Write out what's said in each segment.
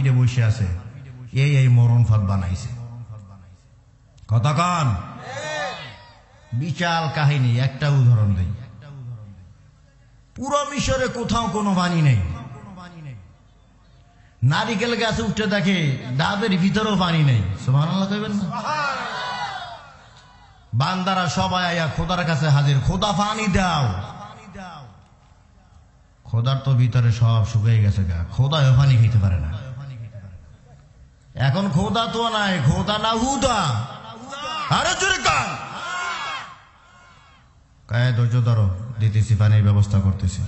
পিঠে বসে আছে, এই মরণ ফাঁদ বানাইছে। কথা কন, বিশাল কাহিনী। একটা উদাহরণ দেই, পুরো মিশরে কোথাও কোনো পানি নেই। নারিকেল গাছে উঠে দেখে ডাবের ভিতরেও পানি নেই। সুবহানাল্লাহ কইবেন না? বান্দারা সবাই আয়া খোদার কাছে হাজির, খোদা পানি দাও। খোদার তো ভিতরে সব শুকিয়ে গেছে গা, খোদাও পানি খেতে পারে না। এখন খোদা তো নাই, খোদা না হুদা। আরে জোরে কান, কায় ধৈর্য ধরো, দিতেছি, পানির ব্যবস্থা করতেছি।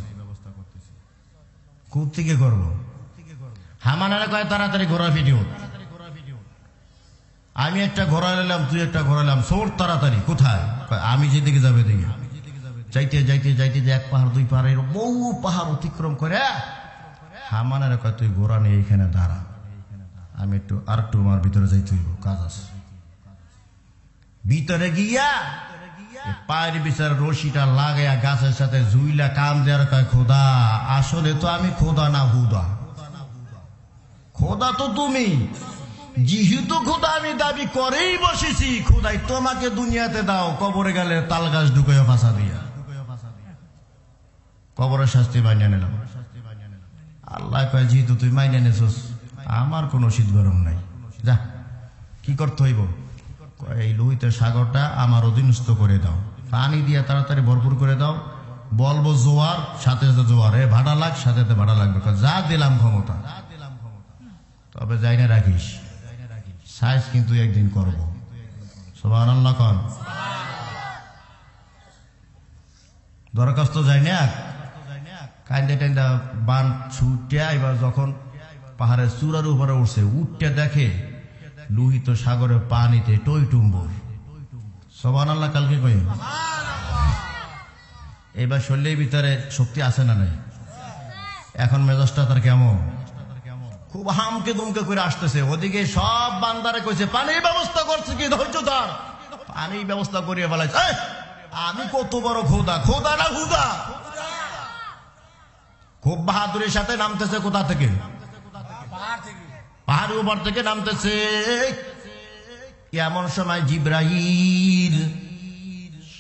কোথ থেকে করবো? হামানারা কয় তাড়াতাড়ি ঘোড়া ভিডিও। আমি একটা ঘোড়া নিলাম, তুই একটা ঘোড়া নিলাম, সোর তাড়াতাড়ি। কোথায়? আমি যেদিকে যাবে দিকে। যাইতে যাইতে যাইতে যে এক পাহাড় দুই পাহাড়, বহু পাহাড় অতিক্রম করে হামানারা কয় তুই ঘোড়া নিয়ে এখানে দাঁড়া, আমি আর একটু আমার ভিতরে যাইতে হইব, কাজ আছে। ভিতরে গিয়া পায়ের বিচার রশিটা লাগাইয়া গাছের সাথে জুইলা কাম দেওয়ার কয় খোদা, আসলে তো আমি খোদা না হুদা। খোদা তো তুমি, যেহেতু খোদা আমি দাবি করেই বসেছি, খোদাই তোমাকে দুনিয়াতে দাও, কবরে গেলে তাল গাছ ঢুকাইয়া ফাঁসা দিয়া কবরের শাস্তি মাইনে নিলাম। আল্লাহ কয় যেহেতু তুই মাইনে নেছস, আমার কোনো শীত গরম নাই, যা কি করতে হইব? এই লোহিত সাগরটা আমার অধীনস্থ করে দাও, পানি দিয়ে তাড়াতাড়ি ভরপুর করে দাও। বলবো জোয়ার, সাথে সাথে জোয়ার, ভাড়া লাগ, সাথে সাথে ভাড়া লাগবে। যা দিলাম ক্ষমতা, তবে যাই না রাখিস, সাইজ কিন্তু একদিন করবো। সুবহানাল্লাহ কন। দরখাস্ত যাই না, কাইন্দা টাইন্দা বান ছুটিয়া এবার যখন পাহাড়ের চূড়ার উপরে উঠছে, উঠতে দেখে লোহিত সাগরে পানিতে টইটুম্বর। সুবহানাল্লাহ কালকে কই, এবার শরীরের ভিতরে শক্তি আছে না নাই? এখন মেজাজটা তার কেমন? খুব হামকে দুমকে করে আসতেছে। ওদিকে সব বান্দারে কইছে পানির ব্যবস্থা করছে, কি ধৈর্য ধর, পানির ব্যবস্থা করিয়ে ফেলাইছে। আমি কত বড় খোদা, খোদা না হুদা। খুব বাহাদুরের সাথে নামতেছে। কোথা থেকে? পাহাড়ের উপর থেকে নামতেছে। এমন সময় জিব্রাইল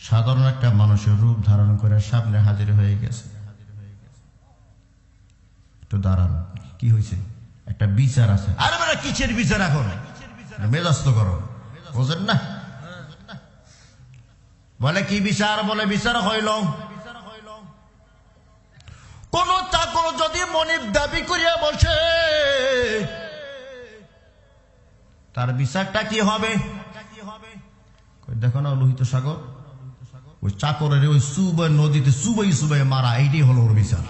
সাধারণ একটা মানুষের রূপ ধারণ করে সামনে হাজির হয়ে গেছে। একটু দাঁড়ান, কি হয়েছে? একটা বিচার আছে। আরে বেটা, কিসের বিচার? এখন মেজাজ তো করো, বোঝেন না? বলে কি বিচার? বলে বিচার হইল, কোন চাকর যদি মনিব দাবি করিয়া বসে, তার বিচারটা কি হবে? দেখো না লোহিত সাগর, ওই চাকরের ওই সুবাই নদীতে সুবাই সুবাই মারা, এইটাই হলো ওর বিচার।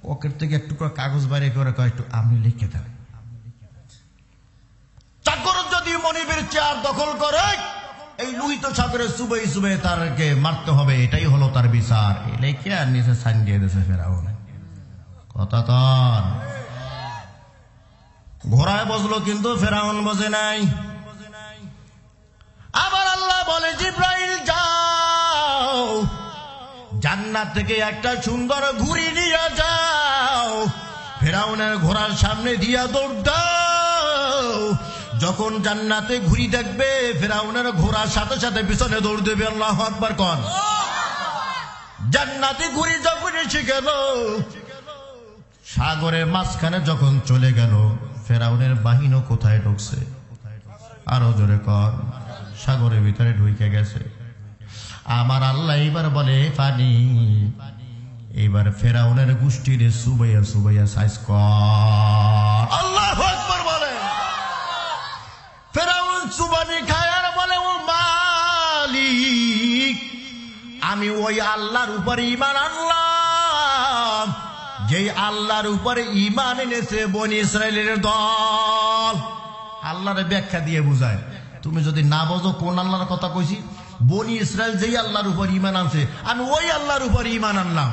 পকেট থেকে একটু করে কাগজ বাইরে করে কয় একটু আমি লিখে দেন। চাকর যদি মনিবের চেয়ার দখল করে, এই লোহিত সাগরে সুবাই সুবাই তারকে মারতে হবে, এটাই হলো তার বিচার। এই লেখে আর নিচে সাইন দিয়ে দিয়েছে ফেরাউন। কথা কন। ঘোড়ায় বসলো কিন্তু ফেরাউন বসে নাই। আবার আল্লাহ বলে জিব্রাইল যাও, জান্নাত থেকে একটা সুন্দর ঘুড়ি নিয়ে যাও, ফেরাউনের ঘোড়ার সামনে দিয়া দৌড় দাও। যখন জান্নাতে ঘুড়ি দেখবে, ফেরাউনের ঘোড়ার সাথে সাথে পিছনে দৌড় দেবে। আল্লাহু আকবার কন। জান্নাতে ঘুড়ি যখন এসে গেল, সাগরের মাঝখানে যখন চলে গেল, ফেরাউনের বাহিনী কোথায় ঢুকছে? আরো জোরে কর। সাগরের ভিতরে ঢুকে গেছে। আমার আল্লাহ এবার বলে পানি, এবার ফেরাউনের গোষ্ঠীর সুবাইয়া সুবাইয়া সাইজ কর। আল্লাহু আকবার বলে। ফেরাউন সুবানি খায় আর বলে, ও মালিক, আমি ওই আল্লাহর উপরে ঈমান আনলাম যেই আল্লাহর উপরে ঈমান এনেছে বনি ইসরাইলের দল। আল্লাহর ব্যাখ্যা দিয়ে বুঝায়। তুমি যদি না বোঝো কোন আল্লাহর কথা কইছি, বনি ইসরাইল যেই আল্লাহর উপর ঈমান আনছে, আমি ওই আল্লাহর উপর ঈমান আনলাম।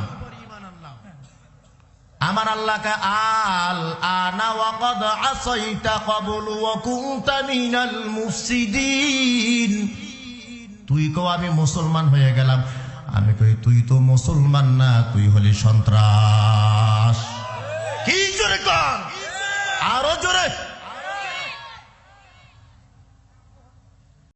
আমার আল্লাহকে আল আনা ওয়াকাদ আসাইতা ক্বাবলু ওয়া কুনতা মিনাল মুফসিদিন। তুই কও আমি মুসলমান হয়ে গেলাম, আমি কই তুই তো মুসলমান না, তুই হলি সন্ত্রাস। কি জোরে কর। জোরে